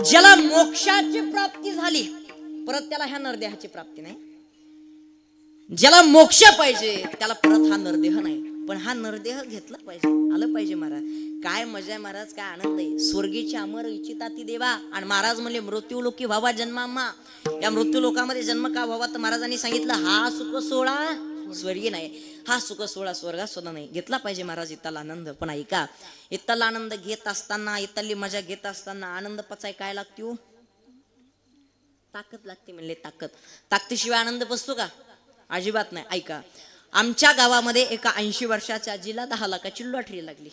ज्याला मोक्षाची प्राप्ती झाली परत त्याला ह्या नरदेहाची प्राप्ती नाही. ज्याला मोक्ष पाहिजे त्याला परत हा नरदेह नाही. पण हा नरदेह घेतला पाहिजे. आलं पाहिजे महाराज. काय मजा आहे महाराज, काय आनंद आहे. स्वर्गीची अमर इच्छिता ती देवा. आणि महाराज म्हणले मृत्यू लोकी व्हावा जन्माम्हा. या मृत्यू लोकामध्ये जन्म का व्हावा तर महाराजांनी सांगितलं हा सुख सोळा स्वर्गी नाही, हा सुख सोळा स्वर्गात सुद्धा नाही. घेतला पाहिजे महाराज इत्ताला आनंद. पण ऐका, इत्ताला आनंद घेत असताना, इत्ताली मजा घेत असताना आनंद पचाय काय लागते हो? ताकद लागते. म्हणले ताकद. ताकदीशिवाय आनंद पचतो का? अजिबात नाही. ऐका, आमच्या गावामध्ये एका 80 वर्षाच्या आजीला 10 लाखाची लॉटरी लागली.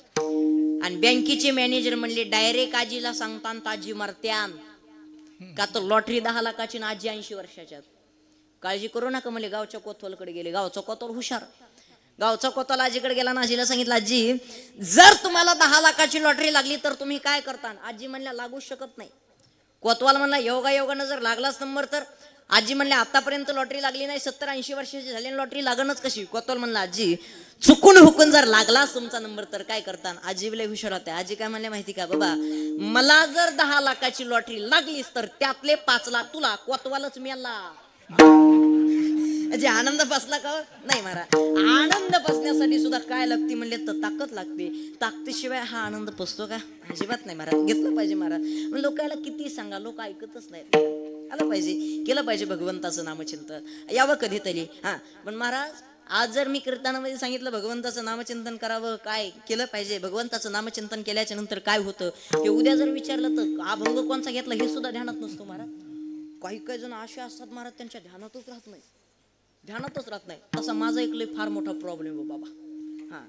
आणि बँकेचे मॅनेजर म्हणले डायरेक्ट आजीला सांगतान आजी मरत्यान का तर लॉटरी 10 लाखाची ना आजी 80 वर्षाच्या. काळजी करू नका म्हणले. गावच्या कोतवालकडे गेले. गावचा कोतवाल हुशार. गावचा कोतवाल आजीकडे गेला ना आजीला सांगितलं आजी जर तुम्हाला 10 लाखाची लॉटरी लागली तर तुम्ही काय करता? आजी म्हणल्या लागू शकत नाही. कोतवाल म्हणला योगा योगानं जर लागलाच नंबर तर. आजी म्हणले आतापर्यंत लॉटरी लागली नाही, 70-80 वर्षाची झाली लॉटरी लागणच कशी? कोतवाल म्हणला आजी चुकून हुकून जर लागलाच तुमचा नंबर तर काय करता? आजी लय हुशार होत्या. आजी काय म्हणले माहिती का? बाबा मला जर 10 लाखाची लॉटरी लागलीच तर त्यातले 5 लाख तुला. कोतवालच मेला. आनंद बसला का? नाही महाराज. आनंद बसण्यासाठी सुद्धा काय लागते म्हणले तर ताकद लागते. ताकदीशिवाय हा आनंद पसतो का? अजिबात नाही महाराज. घेतलं पाहिजे महाराज. पण लोकांना किती सांगा, लोक ऐकतच नाहीत. आलं पाहिजे, केलं पाहिजे भगवंताचं नामचिंतन. यावं कधीतरी. हा पण महाराज आज जर मी कीर्तनामध्ये सांगितलं भगवंताचं नामचिंतन करावं, काय केलं पाहिजे, भगवंताचं नामचिंतन केल्याच्या नंतर काय होतं हे उद्या जर विचारलं तर अभंग कोणचा घेतला हे सुद्धा ध्यानात नसतो महाराज. काही काही जण असे असतात महाराज त्यांच्या ध्यानातच राहत नाही. ध्यानातच राहत नाही. तसा माझा एक लय फार मोठा प्रॉब्लेम आहे बाबा. हा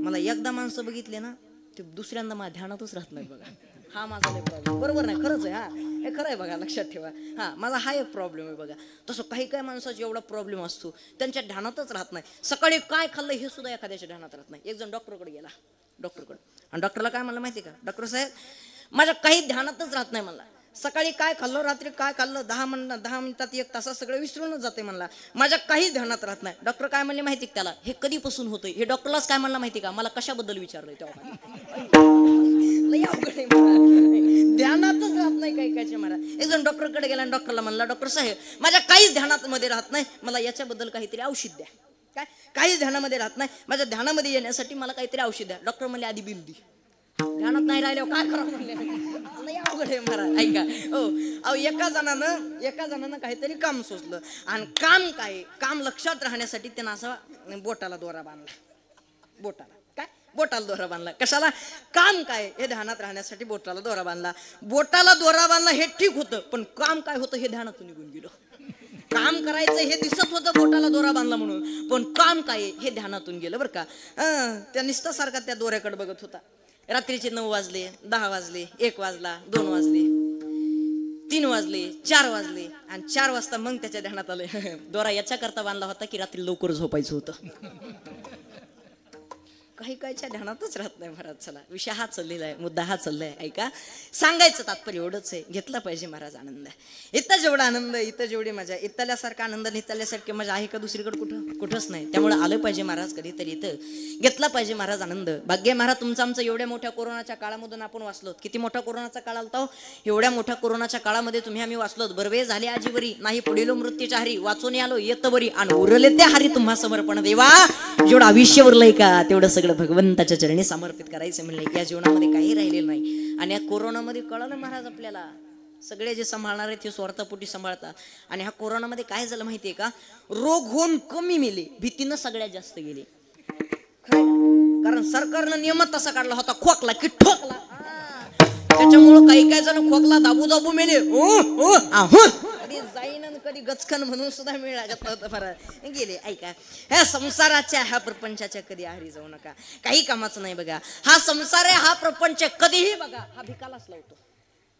मला एकदा माणसं बघितले ना ते दुसऱ्यांदा माझ्या ध्यानातच राहत नाही बघा. हा माझा लय प्रॉब्लेम. बरोबर नाही? खरंच आहे. हा हे खरं आहे बघा, लक्षात ठेवा. हा माझा हा एक प्रॉब्लेम आहे बघा. तसं काही काही माणसाचा एवढा प्रॉब्लेम असतो त्यांच्या ध्यानातच राहत नाही. सकाळी काय खाल्लं हे सुद्धा एखाद्याच्या ध्यानात राहत नाही. एक जण डॉक्टरकडे गेला. डॉक्टरकडे आणि डॉक्टरला काय म्हणलं माहिती का? डॉक्टर साहेब माझ्या काही ध्यानातच राहत नाही म्हणला. सकाळी काय खाल्लं, रात्री काय खाल्लं, 10 मिनिटात 1 तासात सगळं विसरूनच जाते म्हणला. माझ्या काही ध्यानात राहत नाही. डॉक्टर काय म्हणले माहिती का त्याला? हे कधीपासून होतंय? हे डॉक्टरलाच काय म्हणलं माहिती का? मला कशाबद्दल विचारलंय तेव्हा. ध्यानातच राहत नाही काही कायचे महाराज. एक जण डॉक्टरकडे गेला आणि डॉक्टरला म्हणला डॉक्टर साहेब माझ्या काहीच ध्यानात मध्ये राहत नाही, मला याच्याबद्दल काहीतरी औषध द्या. काय? काहीच ध्यानामध्ये राहत नाही, माझ्या ध्यानामध्ये येण्यासाठी मला काहीतरी औषध द्या. डॉक्टर म्हणले आधी बिल दी. ध्यानात नाही राहिल्यावर काय करावं म्हणले. अवघड आहे महाराज. ऐका हो, अहो एका जणानं काहीतरी काम सोचलं आणि काम काय, काम लक्षात राहण्यासाठी त्यानं असा बोटाला दोरा बांधला. बोटाला दोरा बांधला. कशाला? काम काय हे ध्यानात राहण्यासाठी बोटाला दोरा बांधला. बोटाला दोरा बांधला हे ठीक होतं, पण काम काय होतं हे ध्यानातून निघून गेलं. काम करायचं हे दिसत होतं बोटाला दोरा बांधला म्हणून, पण काम काय हे ध्यानातून गेलं बरं का. त्या निस्ता सारखा त्या दोऱ्याकडे बघत होता. रात्रीचे 9 वाजले, 10 वाजले, 1 वाजला, 2 वाजले, 3 वाजले, 4 वाजले आणि 4 वाजता मग त्याच्या ध्यानात आलं दोरा याच्या करता बांधला होता की रात्री लवकर झोपायचं होतं. काही काहीच्या ध्यानातच राहत नाही महाराज. चला विषय हा चाललेला आहे, मुद्दा हा चाललाय. ऐका, सांगायचं तात्पर्य एवढंच आहे, घेतला पाहिजे महाराज आनंद. इथं जेवढा आनंद, इथं जेवढी मजा, इथल्यासारखा आनंद इथल्यासारखी मजा आहे का दुसरीकडे? कुठंच नाही. त्यामुळे आलं पाहिजे महाराज कधीतरी इथं, घेतला पाहिजे महाराज आनंद. भाग्य महाराज तुमचं आमचं एवढ्या मोठ्या कोरोनाच्या काळामधून आपण वाचलो. किती मोठा कोरोनाचा काळ आलता हो. एवढ्या मोठ्या कोरोनाच्या काळामध्ये तुम्ही आम्ही वाचलोत. बरवे झाले आजी बरी, नाही पुढील मृत्यूच्या हरी, वाचून आलो येत बरी आणि उरले त्या हरी तुम्हा समर्पण. देवा जेवढं आयुष्य उरलंय का तेवढं सगळं भगवंताच्या चरणी समर्पित करायचं म्हणले. या जीवनामध्ये काही राहिलेलं नाही. आणि या कोरोनामध्ये कळलं महाराज आपल्याला सगळे जे सांभाळणार आहेत ते स्वार्थापोटी सांभाळतात. आणि ह्या कोरोनामध्ये काय झालं माहितीये का? रोग होऊन कमी मेले, भीतीनं सगळ्यात जास्त गेले. कारण सरकारनं नियम तसा काढला होता, खोकला की ठोकला. त्याच्यामुळं काही जण खोकला दाबू मेले. कधी जाईन कधी गचकन म्हणून सुद्धा मेळ लागत नव्हतं महाराज, गेले. ऐका, ह्या संसाराच्या ह्या प्रपंचाच्या कधी आहारी जाऊ नका. काही कामाचं नाही बघा. हा संसार आहे, हा प्रपंच कधीही बघा हा भिकालाच लावतो.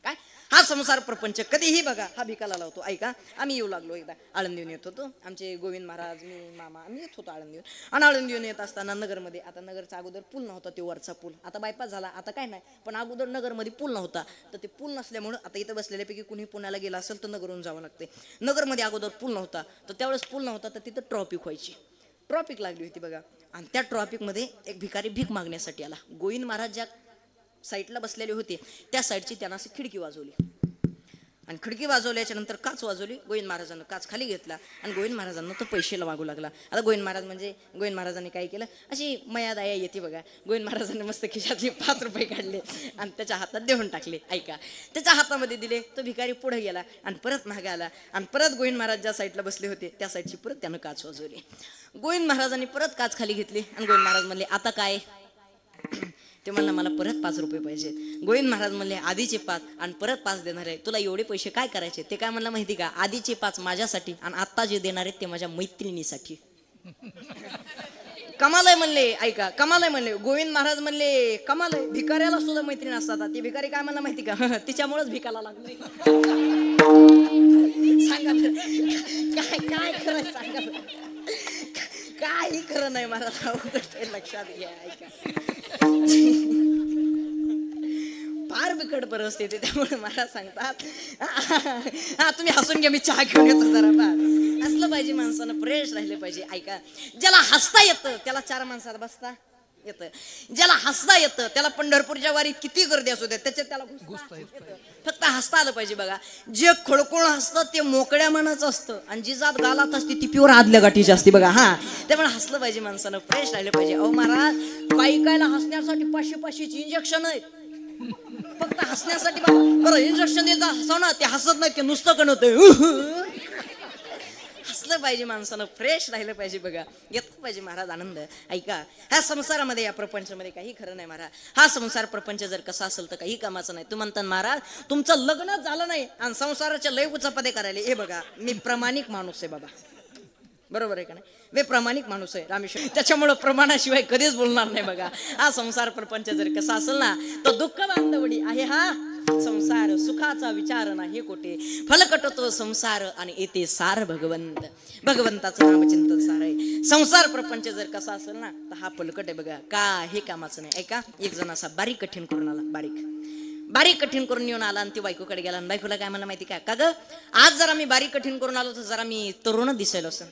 काय? हा संसार प्रपंच कधीही बघा हा भिकाला लावतो. ऐका, आम्ही येऊ लागलो एकदा आळंदीहून येत होतो. आमचे गोविंद महाराज, मी, मामा, आम्ही येत होतो आळंदीहून. आणि आळंदीहून येत असताना नगरमध्ये, आता नगरचा अगोदर पूल नव्हता, ते वरचा पूल आता बायपास झाला, आता काय नाही, पण अगोदर नगरमध्ये पूल नव्हता. तर ते पूल नसल्यामुळं आता इथं बसलेल्यापैकी कुणी पुण्याला गेला असेल तर नगरहून जावं लागते. नगरमध्ये अगोदर पूल नव्हता, तर त्यावेळेस पूल नव्हता तर तिथं ट्रॉफिक व्हायची. ट्रॉफिक लागली होती बघा. आणि त्या ट्रॉफिकमध्ये एक भिकारी भीक मागण्यासाठी आला. गोविंद महाराज ज्या साईडला बसलेले होते त्या साईडची त्यांना अशी खिडकी वाजवली. आणि खिडकी वाजवल्याच्या नंतर काच वाजवली. गोविंद महाराजांना काच खाली घेतला आणि गोविंद महाराजांना तो पैशाला मागू लागला. आता गोविंद महाराज म्हणजे गोविंद महाराजांनी काय केलं, अशी मया दया येते बघा. गोविंद महाराजांनी मस्त खिशातले 5 रुपये काढले आणि त्याच्या हातात देऊन टाकले. ऐका, त्याच्या हातामध्ये दिले. तो भिकारी पुढे गेला आणि परत मागे आला आणि परत गोविंद महाराज ज्या साईडला बसले होते त्या साईडची परत त्यानं काच वाजवली. गोविंद महाराजांनी परत काच खाली घेतली आणि गोविंद महाराज म्हणले आता काय. ते म्हणला मला परत 5 रुपये पाहिजेत. गोविंद महाराज म्हणले आधीचे 5 आणि परत 5 देणार आहे. तुला एवढे पैसे काय करायचे. ते काय म्हणला माहिती का, आधीचे 5 माझ्यासाठी आणि आत्ता जे देणार आहेत ते माझ्या मैत्रिणीसाठी. कमाल आहे म्हणले. ऐका, कमाल आहे म्हणले. गोविंद महाराज म्हणले कमाल आहे, भिकाऱ्याला सुद्धा मैत्रीण असतात. ते भिकारी काय म्हणला माहिती का, तिच्यामुळेच भिकायला लागले. सांगा काय काय खरं सांगा, काही खरं नाही महाराज, लक्षात घ्या. ऐका, फार बिकट परिस्थिती. त्यामुळे मला सांगतात हा तुम्ही हसून घ्या, मी चहा घेऊन येतो जरा. हसलं पाहिजे माणसानं, फ्रेश राहिले पाहिजे. ऐका, ज्याला हसता येतं त्याला 4 माणसात बसता येतं. ज्याला हसता येतं त्याला पंढरपूरच्या वारीत किती गर्दी असू दे त्याच्यात त्याला घुसता येतं. फक्त हसता आलं पाहिजे. बघा, जे खळखळ हसतं ते मोकळ्या मनाचं असतं आणि जी जात गालात असते ती प्युअर आदल्या गाठीची असते बघा. हा, त्यामुळे हसलं पाहिजे माणसानं, फ्रेश राहिलं पाहिजे. अहो महाराज, काही कायला हसण्यासाठी 500-500ची इंजेक्शन आहेत. फक्त हसण्यासाठी बरं इंजेक्शन देत हसव ना, ते हसत नाही, ते नुसतं कणवतं. हसलं पाहिजे माणसानं, फ्रेश राहिलं पाहिजे. बघा, घेतलं पाहिजे महाराज आनंद. ऐका, ह्या संसारामध्ये या प्रपंचामध्ये काही खरं नाही महाराज. हा संसार प्रपंच जर कसा असेल तर काही कामाचं नाही. तू म्हणतात महाराज तुमचं लग्नच झालं नाही आणि संसाराच्या लय उचापदे करायला. हे बघा, मी प्रामाणिक माणूस आहे बाबा, बरोबर आहे का नाही. मी प्रामाणिक माणूस आहे रामेश्वर, त्याच्यामुळं प्रमाणाशिवाय कधीच बोलणार नाही. बघा, हा संसार प्रपंच जर कसा असेल ना तर दुःख बांधवडी आहे हा संसार, सुखाचा विचार नाही कोठे. फलकट तो संसार आणि येते सार भगवंत. भगवंताचं नामचिंतन सार आहे. संसार प्रपंच जर कसा असेल ना तर हा फलकट आहे. बघा, का हे कामाचं नाही. ऐका, एक जण असा बारीक कठीण करून आला, बारीक कठीण करून येऊन आला आणि ती बायकोकडे गेला आणि बायकोला काय म्हणला माहिती का ग, आज जरा मी बारीक कठीण करून आलो तर जरा मी तरुण दिसायला असं.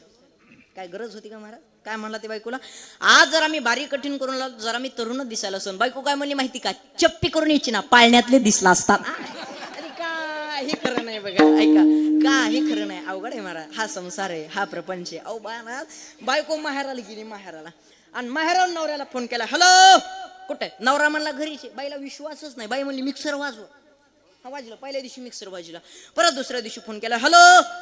काय गरज होती का महाराज. काय म्हणला ते बायकोला, आज जरा मी बारीक कठीण करून आलो जरा मी तरुणच दिसायला असं. बायको काय म्हणली माहिती का, चप्पी करून यायची ना, पाळण्यातले दिसला असतात. अरे काही खरं नाही बघा. ऐका, काही खरं नाही. अवघड आहे महाराज, हा संसार आहे, हा प्रपंच आहे. अहो बायको माहेराला गेली, माहेराला आणि माहेराला नवऱ्याला फोन केला, हॅलो कुठे. नवरा म्हणला घरीचे. बाईला विश्वासच नाही. बाई म्हणली मिक्सर वाजवा. हा वाजला, पहिल्या दिवशी मिक्सर वाजला. परत दुसऱ्या दिवशी फोन केला, हॅलो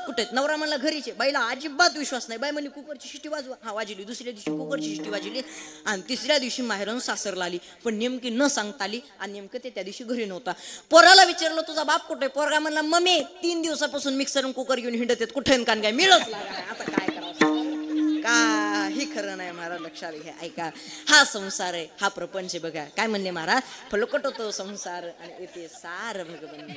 कुठे. नवरा म्हणला घरीचे. बाईला अजिबात विश्वास नाही. बाई म्हणली कुकरची शिट्टी वाजवा. हा वाजली. दुसऱ्या दिवशी कुकरची शिट्टी वाजली आणि तिसऱ्या दिवशी माहेरून सासरला आली. पण नेमकी न सांगता आली आणि नेमकं ते त्या दिवशी घरी नव्हता. पोराला विचारलं तुझा बाप कुठे. पोरगा म्हणला मम्मी 3 दिवसापासून मिक्सर आणि कुकर घेऊन हिंडत आहेत, कुठे कान काय मिळत लागला. आता काय करावं, काही खरं नाही महाराज, लक्षात घ्या. ऐका, हा संसार आहे, हा प्रपंच आहे. बघा काय म्हणले महाराज, फलकट होतो संसार आणि येते सार भगवंत.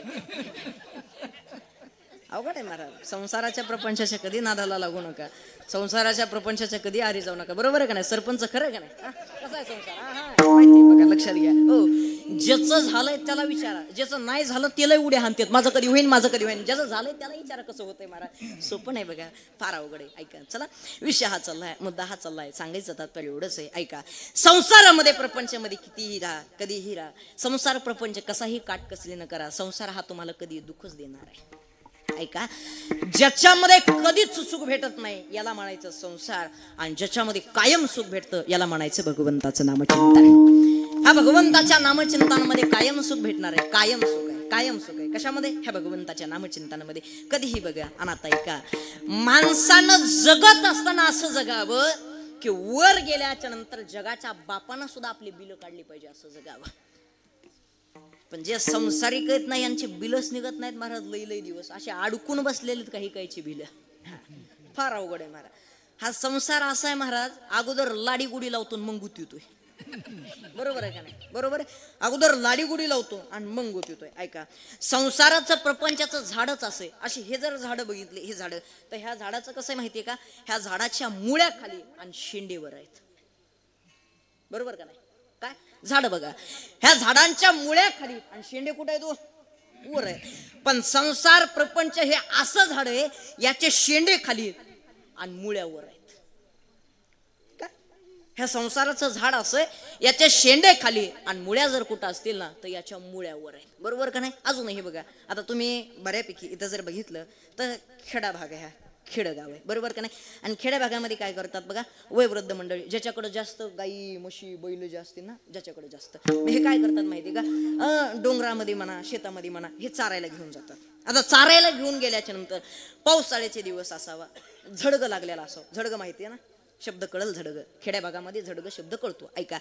अवघड आहे महाराज. संसाराच्या प्रपंचाच्या कधी नादाला लागू नका. संसाराच्या प्रपंचाच्या कधी आरी जाऊ नका. बरोबर आहे का नाही. सरपंच खरं आहे का नाही. कसा आहे संसार माहिती. बघा लक्षात घ्या. हो, ज्याचं झालंय त्याला विचारा, ज्याचं नाही झालं त्याला उड्या हाणतात. माझं कधी होईन, माझं कधी होईन. ज्याचं झालंय त्याला विचारा कसं होतंय महाराज. सोपं नाही बघा, फार अवघड आहे. ऐका, चला विषय हा चाललाय, मुद्दा हा चाललाय. सांगायचं तात्पर्य एवढंच आहे. ऐका, संसारामध्ये प्रपंचामध्ये कितीही राहा, कधीही राहा, संसार प्रपंच कसाही काटकसरी न करा. संसार हा तुम्हाला कधी दुःखच देणार आहे. ऐका, ज्याच्यामध्ये कधीच सुख भेटत नाही याला म्हणायचं संसार आणि ज्याच्यामध्ये कायम सुख भेटतं याला म्हणायचं भगवंताचं नामचिंतन. हा भगवंताच्या नामचिंतनामध्ये कायम सुख भेटणार आहे. कायम सुख आहे, कायम सुख आहे. कशामध्ये, ह्या भगवंताच्या नामचिंतनामध्ये. कधीही बघा. आणि आता ऐका, माणसानं जगत असताना असं जगावं की वर गेल्याच्या नंतर जगाच्या बापानं सुद्धा आपली बिलं काढली पाहिजे, असं जगावं. पण जे संसारिक आहेत ना यांचे बिलच निघत नाहीत महाराज. लई दिवस असे अडकून बसलेले काही काहीची बिल. फार अवघड आहे महाराज. हा संसार असा आहे महाराज, अगोदर लाडी गुडी लावतो मग गुत येतोय. बरोबर आहे का नाही. बरोबर आहे. अगोदर लाडी गुडी लावतो आणि मग गुत येतोय. ऐका, संसाराचं प्रपंचाचं झाडच असे. अशी हे जर झाडं बघितले, हे झाड तर ह्या झाडाचं कसं आहे माहितीये का, ह्या झाडाच्या मुळ्याखाली आणि शेंडेवर आहेत. बरोबर का नाही. काय झाड बघा, ह्या झाडांच्या मुळ्याखाली आणि शेंडे कुठे आहे, तो वर आहे. पण संसार प्रपंच हे असं झाड आहे, याचे शेंडे खाली आणि मुळ्यावर आहेत. काय ह्या संसाराचं झाड असं याच्या शेंडे खाली आणि मुळ्या जर कुठं असतील ना तर याच्या मुळ्यावर आहे, बरोबर का नाही? अजूनही बघा, आता तुम्ही बऱ्यापैकी इथं जर बघितलं तर खेडा भाग आहे, हा खेडगाव आहे, बरोबर का नाही? आणि खेड्या भागामध्ये काय करतात बघा, वयोवृद्ध मंडळी ज्याच्याकडे जास्त गाई म्हशी बैल जे असतील ना, ज्याच्याकडे जास्त, हे काय करतात माहिती का, डोंगरामध्ये म्हणा शेतामध्ये म्हणा हे चारायला घेऊन जातात. आता चारायला घेऊन गेल्याच्या नंतर पावसाळ्याचे दिवस असावा, झडग लागलेला असावं. झडग माहिती आहे ना, शब्द कळल झडग, खेड्या भागामध्ये झडग शब्द कळतो. ऐका,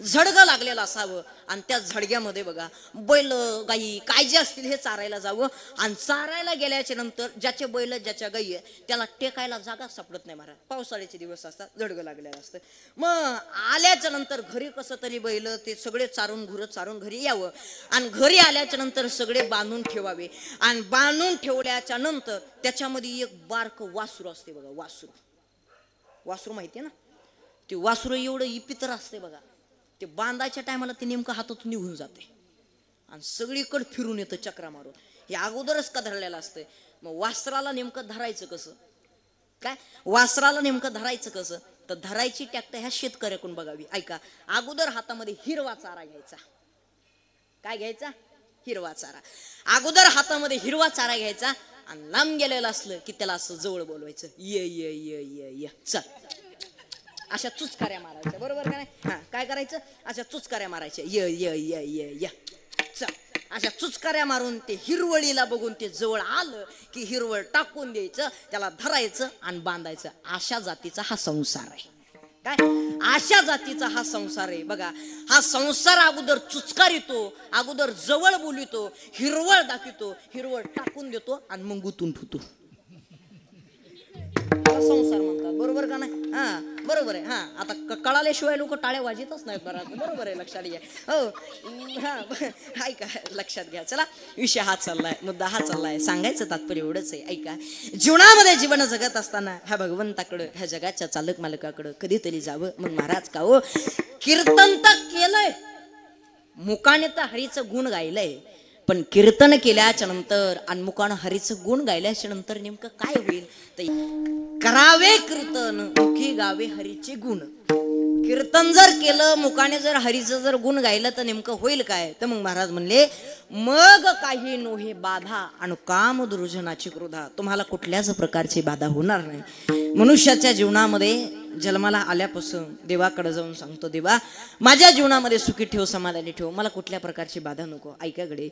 झडग लागलेलं असावं आणि त्या झडग्यामध्ये बघा बैल गाई काय जे असतील हे चारायला जावं. आणि चारायला गेल्याच्या नंतर ज्याचे बैल ज्याच्या गाई आहे त्याला टेकायला जागा सापडत नाही महाराज. पावसाळ्याचे दिवस असतात, झडग लागलेलं असतं. मग आल्याच्या नंतर घरी कसं तरी बैल ते सगळे चारून घरी यावं आणि घरी आल्याच्या नंतर सगळे बांधून ठेवावे. आणि बांधून ठेवल्याच्या नंतर त्याच्यामध्ये एक बारक वासरू असते बघा, वासरू माहिती आहे ना, ते वासरू एवढं इपितर असते बघा, ते बांधायच्या टायमाला ते नेमकं हातातून निघून जाते आणि सगळीकडे फिरून येतं चक्रा मारून. हे अगोदरच का धरलेलं असतंय. मग वासराला नेमकं धरायचं कसं काय, वासराला नेमकं धरायचं कसं, तर धरायची टॅक्ट ह्या शेतकऱ्याकडून बघावी. ऐका, अगोदर हातामध्ये हिरवा चारा घ्यायचा. काय घ्यायचा? हिरवा चारा. अगोदर हातामध्ये हिरवा चारा घ्यायचा आणि लांब गेलेलं असलं की त्याला असं जवळ बोलवायचं, ये ये ये ये ये चल, अशा चुचकाऱ्या मारायच्या, बरोबर का नाही? हा, काय करायचं, अशा चुचकाऱ्या मारायच्या, ये ये ये ये ये चल, अशा चुचकाऱ्या मारून ते हिरवळीला बघून ते जवळ आलं की हिरवळ टाकून द्यायचं, त्याला धरायचं आणि बांधायचं. अशा जातीचा हा संसार आहे. काय, अशा जातीचा हा संसार आहे बघा. हा संसार अगोदर चुचकारितो, अगोदर जवळ बोलितो, हिरवळ दाखवितो, हिरवळ टाकून देतो आणि मग गुतून ठेवतो. संसार म्हणतात, बरोबर का नाही? हा, बरोबर आहे. हा, आता कळाल्याशिवाय लोक टाळ्या वाजतच नाहीत बरं, बरोबर आहे, लक्षात घ्या. हो, हा, ऐका, लक्षात घ्या. चला, विषय हा चाललाय, मुद्दा हा चाललाय, सांगायचं तात्पर्य एवढंच आहे. ऐका, जीवनामध्ये जीवन जगत असताना ह्या भगवंताकडं, ह्या जगाच्या चालक मालकाकडं कधीतरी जावं. मग महाराज का हो, कीर्तन तर केलंय, मुकाने तर हरीचं गुण गायलंय, पण कीर्तन केल्याच्या नंतर आणि मुकानं हरीचं गुण गायल्याच्या नंतर नेमकं काय होईल, तर करावे कीर्तन मुखी गावे हरीचे गुण. कीर्तन जर केलं, मुकाने जर हरीचं जर गुण गायलं तर नेमकं होईल काय, तर मग महाराज म्हणले, मग काही नोहे बाधा आणि काम दुर्जनाची क्रोधा. तुम्हाला कुठल्याच प्रकारची बाधा होणार नाही. मनुष्याच्या जीवनामध्ये जन्माला आल्यापासून देवाकडे जाऊन सांगतो, देवा माझ्या जीवनामध्ये सुखी ठेव, समाधानी ठेव, मला कुठल्या प्रकारची बाधा नको. ऐकाकडे,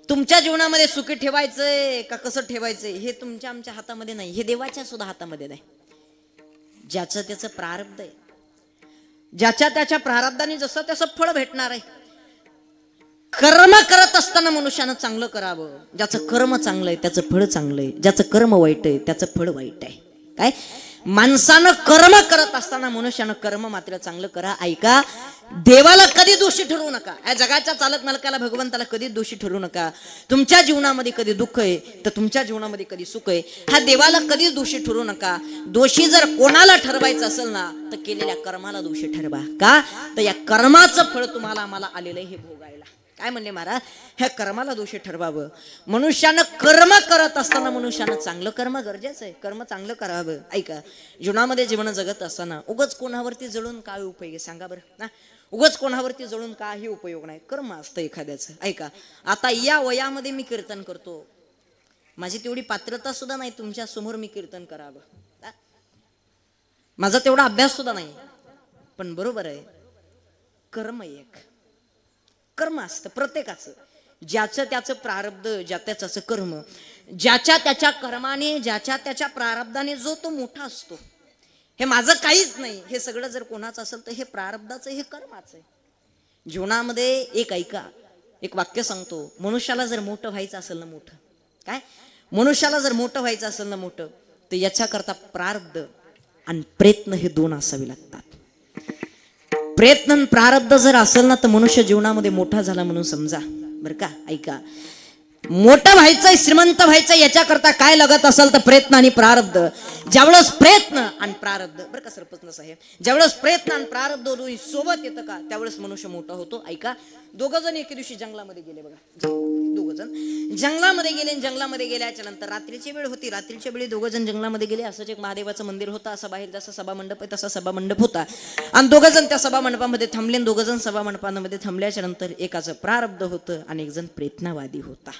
तुमच्या जीवनामध्ये सुखी ठेवायचंय का कसं ठेवायचंय हे तुमच्या आमच्या हातामध्ये नाही, हे देवाच्या सुद्धा हातामध्ये नाही. ज्याचं त्याचं प्रारब्ध आहे, ज्याच्या त्याच्या प्रारब्धाने जसं त्याचं फळ भेटणार आहे. कर्म करत असताना मनुष्यानं चांगलं करावं. ज्याचं कर्म चांगलं आहे त्याचं फळ चांगलं आहे, ज्याचं कर्म वाईट आहे त्याचं फळ वाईट आहे. काय, माणसानं कर्म करत असताना मनुष्यानं कर्म मात्र चांगलं करा. ऐका, देवाला कधी दोषी ठरवू नका, या जगाच्या चालक मालकाला भगवंताला कधी दोषी ठरवू नका. तुमच्या जीवनामध्ये कधी दुःख आहे तर तुमच्या जीवनामध्ये कधी सुख आहे, ह्या देवाला कधी दोषी ठरवू नका. दोषी जर कोणाला ठरवायचं असेल ना तर केलेल्या कर्माला दोषी ठरवा. का, तर या कर्माचं फळ तुम्हाला आम्हाला आलेलं आहे हे भोगायला. काय म्हणले महाराज, ह्या कर्माला दोषी ठरवावं. मनुष्यानं कर्म करत असताना मनुष्यानं चांगलं कर्म गरजेचं आहे, कर्म चांगलं करावं. ऐका, जीवनामध्ये जीवन जगत असताना उगाच कोणावरती जळून काय उपयोग आहे सांगा बरं ना, उगाच कोणावरती जळून काही उपयोग नाही. कर्म असतं एखाद्याचं. ऐका, आता या वयामध्ये मी कीर्तन करतो, माझी तेवढी पात्रता सुद्धा नाही तुमच्या समोर मी कीर्तन करावं, माझा तेवढा अभ्यास सुद्धा नाही, पण बरोबर आहे, कर्म एक कर्म असतं प्रत्येकाचं. ज्याचं त्याचं प्रारब्ध, ज्याचं त्याचं कर्म, ज्याच्या त्याच्या कर्माने, ज्याच्या त्याच्या प्रारब्धाने जो तो मोठा असतो. हे माझं काहीच नाही, हे सगळं जर कोणाचं असेल तर हे प्रारब्धाचं, हे कर्माचं आहे. जीवनामध्ये एक ऐका, एक वाक्य सांगतो, मनुष्याला जर मोठं व्हायचं असेल ना, मोठं काय, मनुष्याला जर मोठं व्हायचं असेल ना मोठं, तर याच्याकरता प्रारब्ध आणि प्रयत्न हे दोन असावे लागतात. प्रयत्न प्रारब्ध जर असेल ना तर मनुष्य जीवनामध्ये मोठा झाला म्हणून समजा बरं का. ऐका, मोठं व्हायचंय, श्रीमंत व्हायचंय, याच्याकरता काय लागत असेल तर प्रयत्न आणि प्रारब्ध. ज्यावेळेस प्रयत्न आणि प्रारब्ध, बरं का सरपंच साहेब, ज्यावेळेस प्रयत्न आणि प्रारब्ध दोन्ही सोबत येतं का त्यावेळेस मनुष्य मोठा होतो. ऐका, दोघं जण एके दिवशी जंगलामध्ये गेले बघा, दोघं जण जंगलामध्ये गेले. जंगलामध्ये गेल्याच्या नंतर रात्रीची वेळ होती. रात्रीच्या वेळी दोघं जण जंगलामध्ये गेले. असंच एक महादेवाचं मंदिर होतं. असं बाहेर जसं सभा मंडप आहे तसा सभा मंडप होता. आणि दोघं जण त्या सभा मंडपामध्ये थांबले. दोघं जण सभा मंडपामध्ये थांबल्याच्या नंतर एकाचं प्रारब्ध होतं आणि एक जण प्रेतनावादी होता.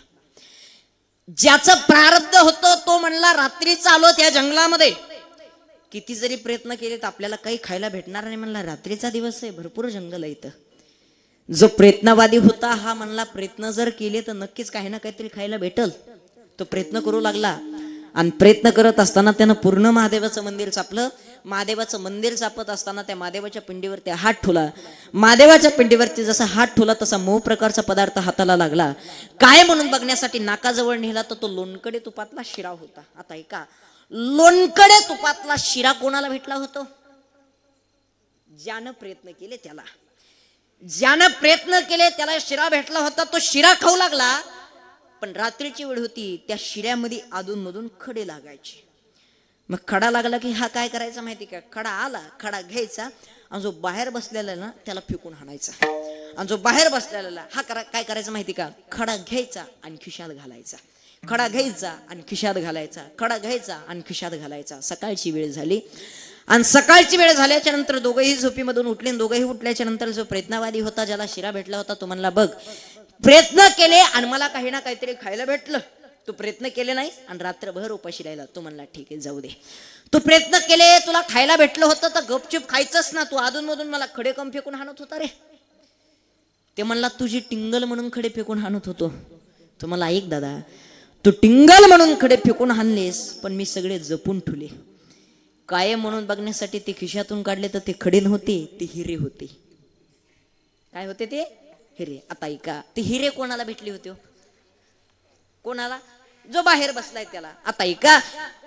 ज्याचं प्रारब्ध होतं तो म्हणला रात्री चालो त्या जंगलामध्ये, किती जरी प्रयत्न केले तर आपल्याला काही खायला भेटणार नाही. म्हणला रात्रीचा दिवस आहे, भरपूर जंगल आहे इथं. जो प्रयत्नवादी होता हा म्हणला प्रयत्न जर केले तर नक्कीच काही ना काहीतरी खायला भेटल. तो प्रयत्न करू लागला आणि प्रयत्न करत असताना त्यानं पूर्ण महादेवाचं मंदिर चापलं. महादेवाचं मंदिर चापत असताना त्या महादेवाच्या पिंडीवरती हात ठेवला. महादेवाच्या पिंडीवरती जसा हात ठेवला तसा मऊ प्रकारचा पदार्थ हाताला लागला. काय म्हणून बघण्यासाठी नाकाजवळ नेला तर तो लोणकडे तुपातला शिरा होता. आता ऐका, लोणकडे तुपातला शिरा कोणाला भेटला होतो? ज्यानं प्रयत्न केले त्याला. ज्यानं प्रयत्न केले त्याला शिरा भेटला होता. तो शिरा खाऊ लागला. पण रात्रीची वेळ होती. त्या शिऱ्यामध्ये अधूनमधून खडे लागायचे. मग खडा लागला की हा काय करायचा माहिती का? खडा आला, खडा घ्यायचा आणि जो बाहेर बसलेला ना त्याला फेकून हाणायचा. आणि जो बाहेर बसलेला हा काय करायचा माहिती का? खडा घ्यायचा आणि खिशात घालायचा. खडा घ्यायचा आणि खिशात घालायचा. खडा घ्यायचा आणि खिशात घालायचा. सकाळची वेळ झाली. आणि सकाळची वेळ झाल्याच्या नंतर दोघंही झोपीमधून उठले. दोघंही उठल्याच्या नंतर जो प्रयत्नवादी होता ज्याला शिरा भेटला होता तो म्हणला, बघ प्रयत्न केले आणि मला काही ना काहीतरी खायला भेटलं. तू प्रयत्न केले नाहीस आणि रात्रभर उपाशी राहिला. तो म्हणला ठीक आहे जाऊ दे. तू प्रयत्न केले, तुला खायला भेटलं होतं तर गपचूप खायचंच ना. तू अधूनमधून मला खडे कम फेकून हाणत होता रे. ते म्हणला तुझी टिंगल म्हणून खडे फेकून हाणत होतो. तो मला ऐक दादा, तू टिंगल म्हणून खडे फेकून हाणलेस पण मी सगळे जपून ठेवले. काय म्हणून बघण्यासाठी ते खिशातून काढले तर ते खडे नव्हते, ते हिरे होते. काय होते ते? हिरे. आता ऐका, ते हिरे कोणाला भेटले होते? कोणाला? जो बाहेर बसलाय त्याला. आता ऐका,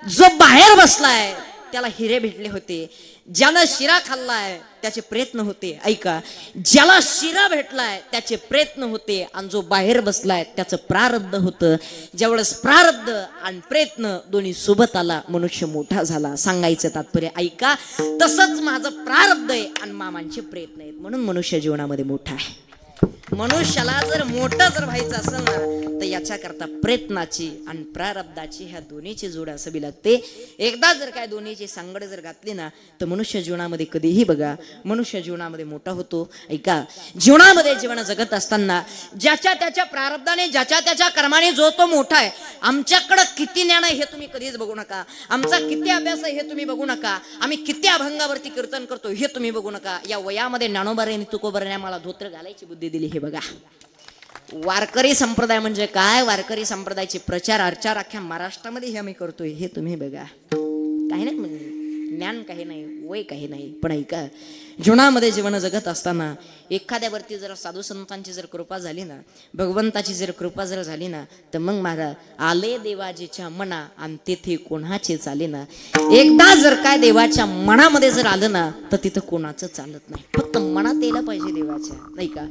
जो बाहेर बसलाय त्याला हिरे भेटले होते. ज्यानं शिरा खाल्लाय त्याचे प्रयत्न होते. ऐका, ज्याला शिरा भेटलाय त्याचे प्रयत्न होते आणि जो बाहेर बसलाय त्याचं प्रारब्ध होतं. ज्यावेळेस प्रारब्ध आणि प्रयत्न दोन्ही सोबत आला मनुष्य मोठा झाला. सांगायचं तात्पर्य ऐका, तसंच माझं प्रारब्ध आहे आणि मामांचे प्रयत्न आहेत म्हणून मनुष्य जीवनामध्ये मोठा आहे. मनुष्याला जर मोठं जर व्हायचं असेल ना तर याच्याकरता प्रयत्नाची आणि प्रारब्धाची ह्या दोन्हीची जोड असावी लागते. एकदा जर काय दोन्हीची सांगड जर घातली ना तर मनुष्य जीवनामध्ये कधीही बघा मनुष्य जीवनामध्ये मोठा होतो. ऐका, जीवनामध्ये जीवन जगत असताना ज्याच्या त्याच्या प्रारब्धाने ज्याच्या त्याच्या कर्माने जो तो मोठा आहे. आमच्याकडं किती ज्ञान आहे हे तुम्ही कधीच बघू नका. आमचा किती अभ्यास आहे हे तुम्ही बघू नका. आम्ही किती अभंगावरती कीर्तन करतो हे तुम्ही बघू नका. या वयामध्ये ज्ञानोबाने तुकोबाने मला धोत्र घालायची बुद्धी दिली हे बघा. वारकरी संप्रदाय म्हणजे काय? वारकरी संप्रदायाचे प्रचार अर्चार अख्ख्या महाराष्ट्रामध्ये हे आम्ही करतोय हे तुम्ही बघा. काही नाही म्हणजे ज्ञान काही नाही, वय काही नाही. पण ऐका, जीवनामध्ये जीवन जगत असताना एखाद्यावरती जर साधू संतांची जर कृपा झाली ना, भगवंताची जर कृपा जर झाली ना तर मग महाराज आले देवाजीच्या मना आणि तेथे कोणाचे चाले ना. एकदा जर काय देवाच्या मनामध्ये जर आलं ना तर तिथं कोणाचं चालत नाही. फक्त मनात यायला पाहिजे देवाच्या. नाही का?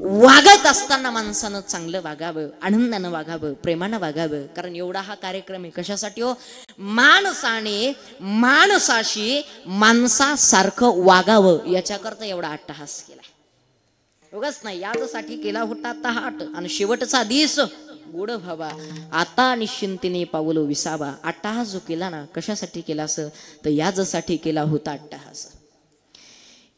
वागत असताना माणसानं चांगलं वागावं, आनंदानं वागावं, प्रेमानं वागावं. कारण एवढा हा कार्यक्रम आहे कशासाठी हो? माणसाने माणसाशी माणसासारखं वागावं याच्याकरता एवढा अट्टहास केला. उगाच नाही, यासाठी केला होता आता हाट आणि शेवटचा दिस गोड व्हावा. आता निश्चिंतीने पावलो विसावा. अट्टहास जो केला ना कशासाठी केला असं तर यासाठी केला होता अट्टहास.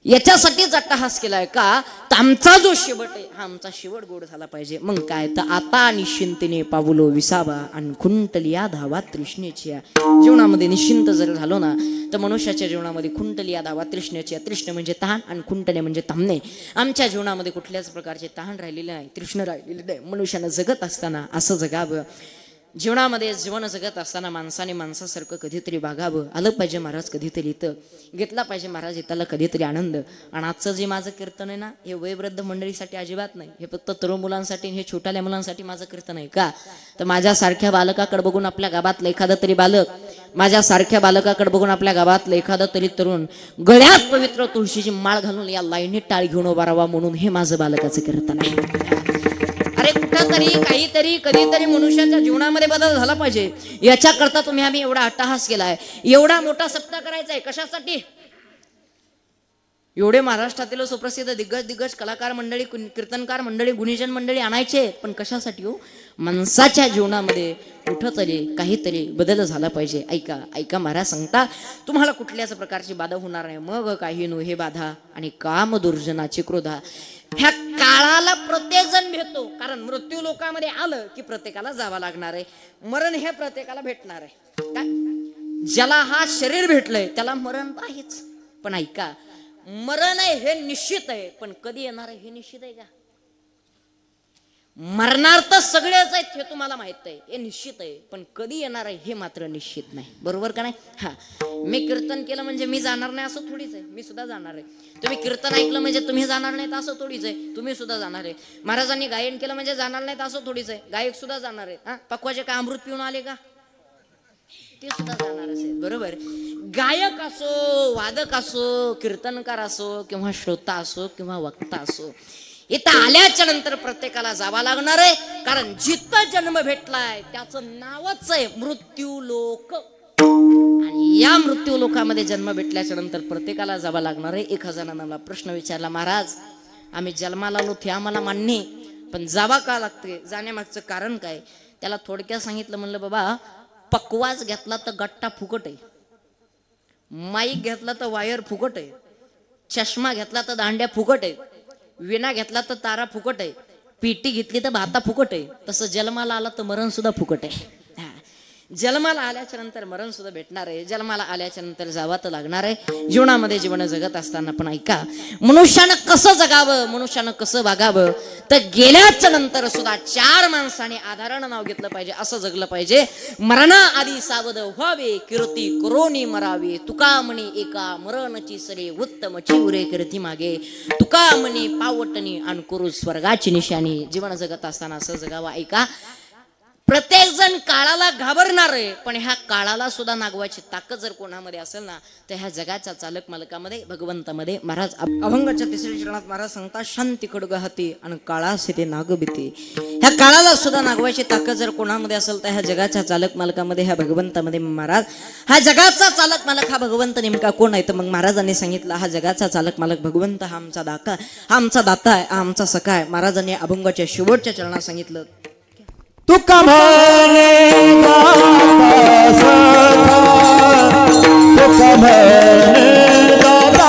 याच्यासाठीच अट्टहास केलाय का तर आमचा जो शेवट आहे हा आमचा शेवट गोड झाला पाहिजे. मग काय तर आता निश्चिंतीने पावलो विसावा आणि खुंटलिया धावा तृष्णेची. जीवनामध्ये निश्चिंत जर झालो ना तर मनुष्याच्या जीवनामध्ये खुंटलिया धावा तृष्णेची. तृष्ण म्हणजे तहान आणि खुंटले म्हणजे थांबणे. आमच्या जीवनामध्ये कुठल्याच प्रकारचे तहान राहिलेले नाही, तृष्ण राहिलेले नाही. मनुष्यानं जगत असताना असं जगावं. जीवनामध्ये जीवन जगत असताना माणसाने माणसासारखं कधीतरी वागावं. आलं पाहिजे महाराज कधीतरी इथं, घेतला पाहिजे महाराज इथला कधीतरी आनंद. आणि आजचं जे माझं कीर्तन आहे ना हे वयोवृद्ध मंडळीसाठी अजिबात नाही. हे फक्त तरुण मुलांसाठी, हे छोट्याल्या मुलांसाठी माझं कीर्तन आहे. का तर माझ्यासारख्या बालकाकडे बघून आपल्या गावातलं एखादं तरी बालक, माझ्यासारख्या बालकाकडे बघून आपल्या गावातलं एखादं तरी तरुण गळ्यात पवित्र तुळशीची माळ घालून या लाईनीत टाळ घेऊन उभा राहावा म्हणून हे माझं बालकाचं कीर्तन आहे. अरे कुठंतरी काहीतरी कधीतरी मनुष्याच्या जीवनामध्ये बदल झाला पाहिजे. याच्याकरता तुम्ही आम्ही एवढा अट्टहास केलाय, एवढा मोठा सप्ताह करायचा आहे. कशासाठी? एवढे महाराष्ट्रातील सुप्रसिद्ध दिग्गज कलाकार मंडळी, कीर्तनकार मंडळी, गुणीजन मंडळी आणायचे, पण कशासाठी हो? माणसाच्या जीवनामध्ये कुठंतरी काहीतरी बदल झाला पाहिजे. ऐका ऐका, महाराज सांगता तुम्हाला कुठल्याच प्रकारची बाधा होणार नाही. मग काही नो हे बाधा आणि काम दुर्जनाची क्रोधा. ह्या काळाला प्रत्येक जण भेटतो, कारण मृत्यू लोकांमध्ये आलं की प्रत्येकाला जावं लागणार आहे. मरण हे प्रत्येकाला भेटणार आहे. काय ज्याला हा शरीर भेटलंय त्याला मरण आहेच. पण ऐका, मरण आहे हे निश्चित आहे, पण कधी येणार आहे हे निश्चित आहे का? मरणार तर सगळेच आहेत हे तुम्हाला माहित आहे, हे निश्चित आहे, पण कधी येणार आहे हे मात्र निश्चित नाही. बरोबर का नाही? हा, मी कीर्तन केलं म्हणजे मी जाणार नाही असं थोडीच आहे, मी सुद्धा जाणार आहे. तुम्ही कीर्तन ऐकलं म्हणजे तुम्ही जाणार नाहीत असं थोडीच आहे, तुम्ही सुद्धा जाणार आहे. महाराजांनी गायन केलं म्हणजे जाणार नाहीत असं थोडीच आहे, गायक सुद्धा जाणार आहे. हा, पक्वाचे काय अमृत पिऊन आले का? ते सुद्धा जाणार असेल. बरोबर, गायक असो, वादक असो, कीर्तनकार असो, किंवा श्रोता असो, किंवा वक्ता असो, इथं आल्याच्या नंतर प्रत्येकाला जावं लागणार आहे. कारण जिथं जन्म भेटलाय त्याचं नावच आहे मृत्यू लोक. आणि या मृत्यू लोकामध्ये जन्म भेटल्याच्या नंतर प्रत्येकाला जावं लागणार आहे. एक जणांना मला प्रश्न विचारला, महाराज आम्ही जन्माला आलो ते आम्हाला मान्य, पण जावा का लागते, जाण्यामागचं कारण काय? त्याला थोडक्यात सांगितलं, म्हणलं बाबा पकवास घेतला तर गट्टा फुकट आहे, माईक घेतला तर वायर फुकट आहे, चष्मा घेतला तर दांड्या फुकट आहे, विना घेतला तर तारा फुकट आहे, पेटी घेतली तर भाता फुकट आहे. तसं जन्माला आला तर मरण सुद्धा फुकट आहे. जन्माला आल्याच्या नंतर मरण सुद्धा भेटणार आहे, जन्माला आल्याच्या नंतर जावं तर लागणार आहे. जीवनामध्ये जीवन जगत असताना पण ऐका, मनुष्यानं कसं जगावं, मनुष्यानं कसं वागावं, तर गेल्याच्या नंतर सुद्धा चार माणसाने आधारानं नाव घेतलं पाहिजे, असं जगलं पाहिजे. मरणा आधी सावध व्हावे, कीर्ती करोनी मरावे, तुका म्हणे एका मरणची सरे, उत्तम चिवरे कीर्ती मागे, तुका म्हणे पावटणी अनकुरु स्वर्गाची निशाणी. जीवन जगत असताना असं जगावं. ऐका, प्रत्येक जण काळाला घाबरणार आहे, पण ह्या काळाला सुद्धा नागवायची ताकद जर कोणामध्ये असेल ना, तर ह्या जगाच्या चालक मालकामध्ये, भगवंतामध्ये. महाराज अभंगाच्या तिसऱ्या चरणात महाराज सांगतात, शांती खड्ग हाती आणि काळासे ते नाग भीती. ह्या काळाला सुद्धा नागवायची ताकद जर कोणामध्ये असेल तर ह्या जगाच्या चालक मालकामध्ये, ह्या भगवंतामध्ये. महाराज हा जगाचा चालक मालक हा भगवंत नेमका कोण आहे? तर मग महाराजांनी सांगितलं, हा जगाचा चालक मालक भगवंत हा आमचा दाता, हा आमचा दाता आहे, हा आमचा सखा आहे. महाराजांनी अभंगाच्या शेवटच्या चरणात सांगितलं, तुका म्हणे दाता सखा, तुका म्हणे दाता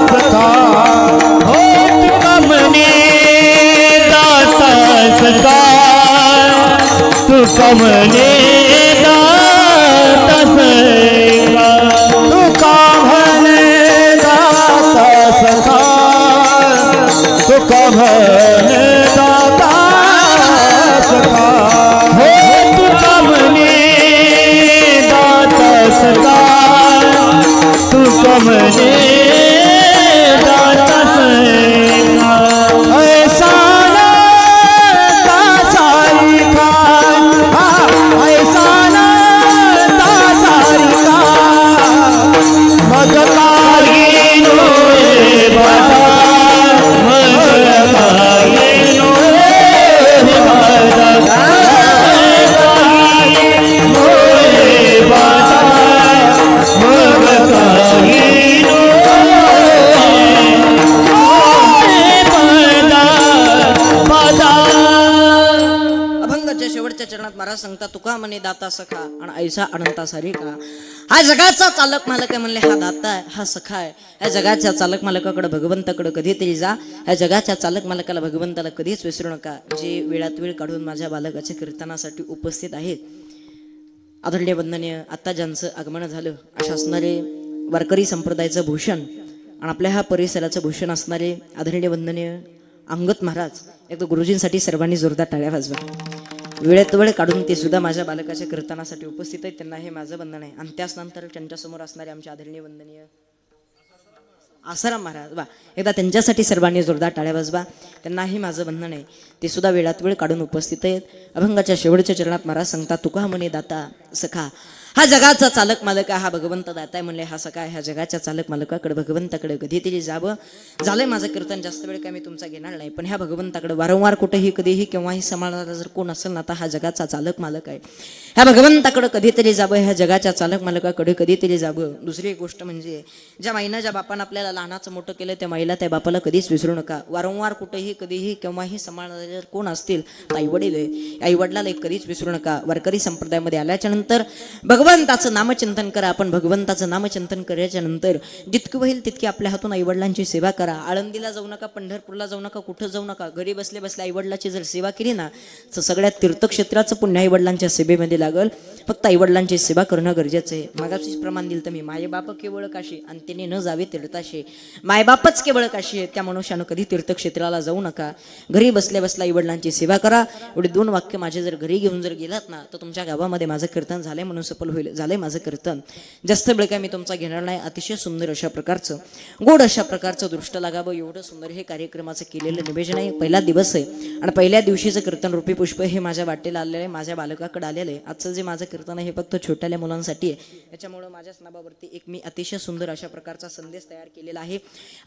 सखा, हो तुका म्हणे दाता सखा, तुका म्हणे दाता सखा, तुका म्हणे दाता सखा, तुका म्हणे दाता सखा, हो तुका म्हणे दाता सखा, तुका म्हणे दाता सखा. ऐसा नाता सारिका, ऐसा नाता सारिका, मग काही नोए बाधा, मग काही नोए बाधा, चरणात महाराज सांगता, तुका म्हणे दाता सखा आणि ऐसा अनंता सारिका. हा जगाचा चालक मालक आहे म्हणले, हा दाता आहे, हा सखा आहे. या जगाच्या चालक मालकाकडे, भगवंताकडे कधीतरी जा. या जगाच्या चालक मालकाला, भगवंताला कधीच विसरू नका. जे वेळात वेळ काढून माझ्या बालकाच्या कीर्तनासाठी उपस्थित आहेत, आदरणीय वंदनीय, आत्ता ज्यांचं आगमन झालं अशा असणारे वारकरी संप्रदायाचं भूषण आणि आपल्या ह्या परिसराचं भूषण असणारे आदरणीय वंदनीय अंगत महाराज, एकदा गुरुजींसाठी सर्वांनी जोरदार टाळ्या वाजवा. वेळेत वेळ काढून ते सुद्धा माझ्या बालकाच्या कीर्तनासाठी उपस्थित आहेत, त्यांना हे माझं वंदन आहे. आणि त्याचनंतर त्यांच्यासमोर असणारे आमचे आदरणीय वंदनीय आसाराम महाराज, वा एकदा त्यांच्यासाठी सर्वांनी जोरदार टाळ्या वाजवा, त्यांनाही माझं वंदन आहे. ते सुद्धा वेळात वेळ काढून उपस्थित आहेत. अभंगाच्या शेवटच्या चरणात महाराज सांगतात, तुका म्हणे दाता सखा, हा जगाचा चालक मालक आहे, हा भगवंत दाताय म्हणले हा सकाळ ह्या जगाच्या चालक मालकाकडे भगवंताकडे कधीतरी जावं. झालंय माझं कीर्तन, जास्त वेळ काय मी तुमचा घेणार नाही, पण ह्या भगवंताकडे वारंवार कुठेही कधीही केव्हाही सांभाळणारा जर कोण असेल ना तर हा जगाचा चालक मालक आहे. ह्या भगवंताकडे कधीतरी जावं, ह्या जगाच्या चालक मालकाकडे कधीतरी जावं. दुसरी एक गोष्ट म्हणजे ज्या माईनं ज्या बापानं आपल्याला लहानाचं मोठं केलं त्या माईला त्या बापाला कधीच विसरू नका. वारंवार कुठेही कधीही केव्हाही सांभाळणारे जर कोण असतील तर आईवडील आहे, आईवडिलाला कधीच विसरू नका. वारकरी संप्रदायामध्ये आल्याच्या नंतर भगवंताचं नामचिंतन करा. आपण भगवंताचं नामचिंतन करायच्या नंतर जितकं होईल तितकी आपल्या हातून आईवडिलांची सेवा करा. आळंदीला जाऊ नका, पंढरपूरला जाऊ नका, कुठं जाऊ नका. घरी बसले बसल्या आईवडिलाची जर सेवा केली ना तर सगळ्या तीर्थक्षेत्राचं पुण्य आईवडिलांच्या सेवेमध्ये लागल. फक्त आईवडिलांची सेवा करणं गरजेचं आहे. मागाशीच प्रमाण दिलं तर मी मायबाप केवळ काशी आणि तिने न जावे तीर्थाशी. मायबापच केवळ काशी आहे, त्या मनुष्यानं कधी तीर्थक्षेत्राला जाऊ नका. घरी बसल्या बसल्या आईवडिलांची सेवा करा. एवढे 2 वाक्य माझे जर घरी घेऊन जर गेलात ना तर तुमच्या गावामध्ये माझं कीर्तन झालंय म्हणून सफल होईल. झालंय माझं कीर्तन, जास्त वेळ काय मी तुमचा घेणार नाही. अतिशय सुंदर अशा प्रकारचं गोड अशा प्रकारचं दृष्ट लागावं एवढं सुंदर हे कार्यक्रमाचं केलेलं निवेदन आहे. पहिला दिवस आहे आणि पहिल्या दिवशीचं कीर्तन रूपी पुष्प हे माझ्या वाटेला आलेलं आहे, माझ्या बालकाकडे आलेलं आहे. आजचं जे माझं कीर्तन आहे हे फक्त छोट्याल्या मुलांसाठी आहे. त्याच्यामुळं माझ्याच नावावरती एक मी अतिशय सुंदर अशा प्रकारचा संदेश तयार केलेला आहे.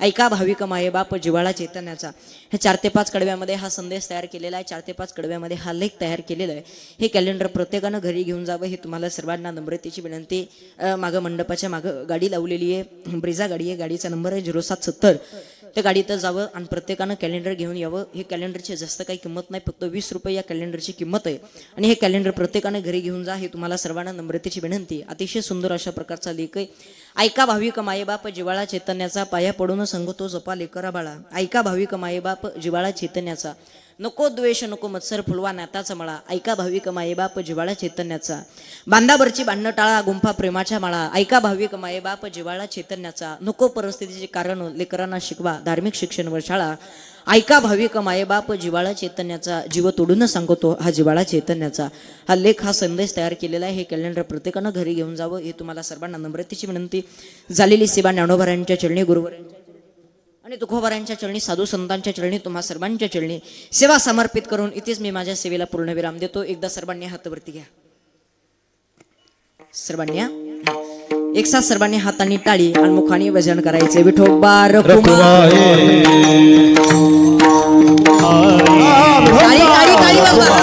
ऐका भाविक मायेबाप जिव्हाळा चैतन्याचा. हे 4 ते 5 कडव्यामध्ये हा संदेश तयार केलेला आहे. 4 ते 5 कडव्यामध्ये हा लेख तयार केलेला आहे. हे कॅलेंडर प्रत्येकानं घरी घेऊन जावं हे तुम्हाला सर्वांना नम्रतेची विनंती. मागं मंडपाच्या मागं गाडी लावलेली आहे, ब्रिझा गाडी आहे, गाडीचा नंबर आहे 0770. त्या गाडीतच जावं आणि प्रत्येकानं कॅलेंडर घेऊन यावं. हे कॅलेंडरची जास्त काही किंमत नाही, फक्त 20 रुपये या कॅलेंडरची किंमत आहे. आणि हे कॅलेंडर प्रत्येकानं घरी घेऊन जा हे तुम्हाला सर्वांना नम्रतेची विनंती. अतिशय सुंदर अशा प्रकारचा लेख आहे. ऐका भाविक मायेबाप जिव्हाळा चैतन्याचा, पाया पडून संगतो जपा लेकरा बाळा. ऐका भाविक मायेबाप जिव्हाळा चैतन्याचा, नको द्वेष नको मत्सर फुलवा नाताचा मळा. ऐका भाविक मायेबाप जिव्हाळा चैतन्याचा, बांधावरची भांडणं टाळा गुंफा प्रेमाच्या माळा. ऐका भाविक मायेबाप जिव्हाळा चैतन्याचा, नको परिस्थितीचे कारण लेकरांना शिकवा धार्मिक शिक्षण व शाळा. ऐका भाविक मायेबाप जिव्हाळा चैतन्याचा, जीव तोडून सांगतो हा जिव्हाळा चैतन्याचा. हा लेख हा संदेश तयार केलेला आहे. हे कॅलेंडर प्रत्येकानं घरी घेऊन जावं हे तुम्हाला सर्वांना नम्रतेची विनंती. झालेली सेवा ज्ञानोबारायांच्या चरणी, गुरुवारांच्या आणि तुकोबारांच्या चरणी, साधू संतांच्या चरणी, तुम्हा सर्वांच्या चरणी सेवा समर्पित करून इथेच मी माझ्या सेवेला पूर्णविराम देतो. एकदा सर्वांनी हातावरती घ्या. सर्वांनी एक साथ सर्वांनी हातांनी टाळी आणि मुखाने भजन करायचे. विठोबा रखुमाई, टाळी टाळी टाळी बाबा.